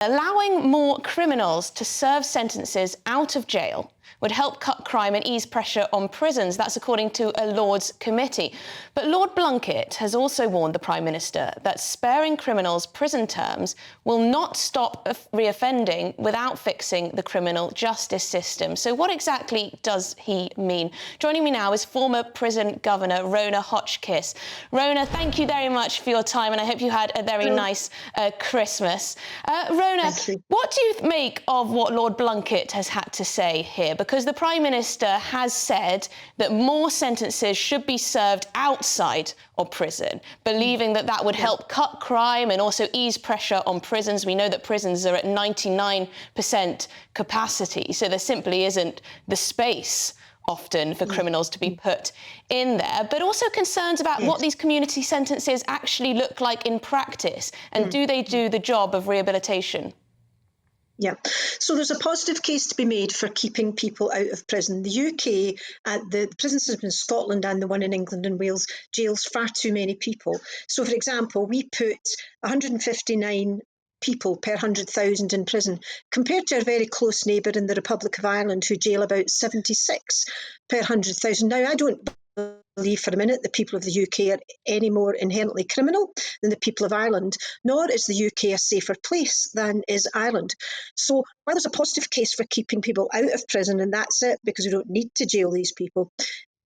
Allowing more criminals to serve sentences out of jail would help cut crime and ease pressure on prisons. That's according to a Lords committee. But Lord Blunkett has also warned the Prime Minister that sparing criminals prison terms will not stop reoffending without fixing the criminal justice system. So what exactly does he mean? Joining me now is former prison governor Rhona Hotchkiss. Rhona, thank you very much for your time, and I hope you had a very nice Christmas. Rhona, what do you make of what Lord Blunkett has had to say here? Because the Prime Minister has said that more sentences should be served outside of prison, believing that that would help cut crime and also ease pressure on prisons. We know that prisons are at 99% capacity, so there simply isn't the space often for criminals to be put in there, but also concerns about what these community sentences actually look like in practice, and do they do the job of rehabilitation? Yeah, so there's a positive case to be made for keeping people out of prison. The UK, the prison system in Scotland and the one in England and Wales jails far too many people. So, for example, we put 159 people per 100,000 in prison, compared to our very close neighbour in the Republic of Ireland, who jail about 76 per 100,000. Now, I don't believe for a minute the people of the UK are any more inherently criminal than the people of Ireland, nor is the UK a safer place than is Ireland. So while there's a positive case for keeping people out of prison, and that's it, because we don't need to jail these people,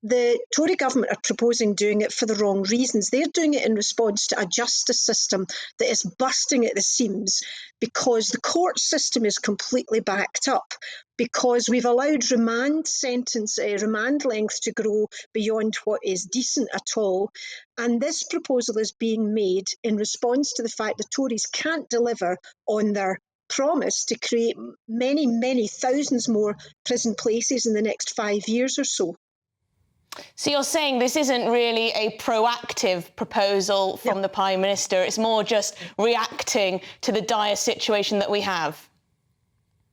the Tory government are proposing doing it for the wrong reasons. They're doing it in response to a justice system that is busting at the seams, because the court system is completely backed up, because we've allowed remand length to grow beyond what is decent at all. And this proposal is being made in response to the fact the Tories can't deliver on their promise to create many, many thousands more prison places in the next 5 years or so. So you're saying this isn't really a proactive proposal from the Prime Minister, it's more just reacting to the dire situation that we have?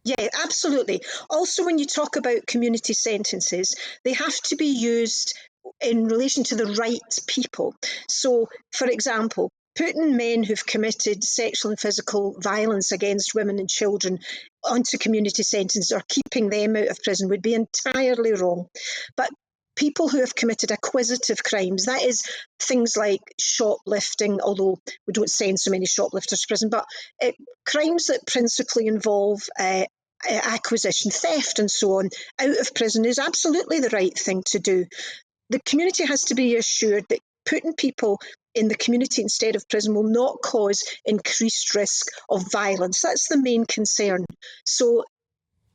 Yeah, absolutely. Also, when you talk about community sentences, they have to be used in relation to the right people. So, for example, putting men who've committed sexual and physical violence against women and children onto community sentences or keeping them out of prison would be entirely wrong. But people who have committed acquisitive crimes, that is things like shoplifting, although we don't send so many shoplifters to prison, but crimes that principally involve acquisition, theft and so on, out of prison is absolutely the right thing to do. The community has to be assured that putting people in the community instead of prison will not cause increased risk of violence. That's the main concern. So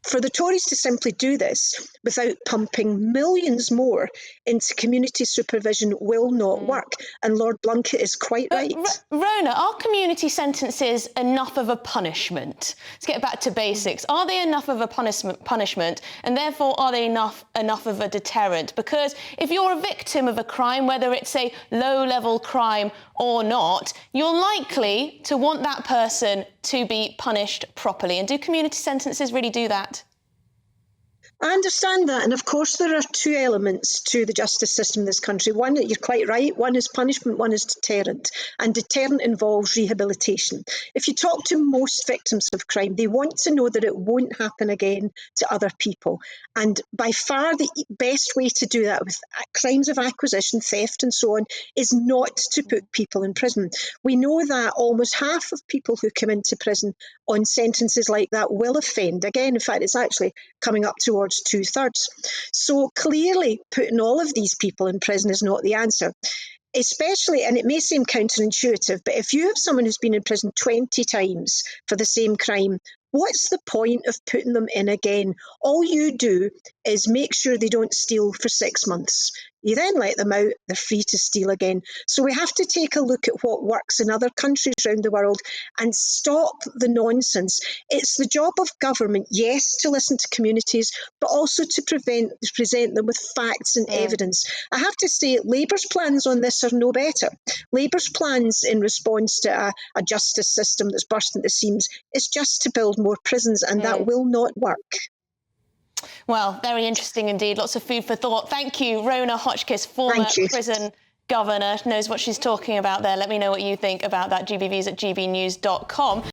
for the Tories to simply do this without pumping millions more into community supervision will not work. And Lord Blunkett is quite right. Rhona, are community sentences enough of a punishment? Let's get back to basics. Are they enough of a punishment, and therefore are they enough of a deterrent? Because if you're a victim of a crime, whether it's a low-level crime or not, you're likely to want that person to be punished properly. And do community sentences really do that? I understand that, and of course there are two elements to the justice system in this country. One, you're quite right, one is punishment, one is deterrent, and deterrent involves rehabilitation. If you talk to most victims of crime, they want to know that it won't happen again to other people, and by far the best way to do that with crimes of acquisition, theft and so on, is not to put people in prison. We know that almost half of people who come into prison on sentences like that will offend again. In fact, it's actually coming up towards 2/3. So clearly putting all of these people in prison is not the answer. Especially, and it may seem counterintuitive, but if you have someone who's been in prison 20 times for the same crime, what's the point of putting them in again? All you do is make sure they don't steal for 6 months. You then let them out, they're free to steal again. So we have to take a look at what works in other countries around the world and stop the nonsense. It's the job of government, yes, to listen to communities, but also to present them with facts and evidence. I have to say, Labour's plans on this are no better. Labour's plans in response to a justice system that's bursting at the seams is just to build more prisons, and that will not work. Well, very interesting indeed. Lots of food for thought. Thank you, Rhona Hotchkiss, former prison governor. Knows what she's talking about there. Let me know what you think about that. GBVs@gbnews.com.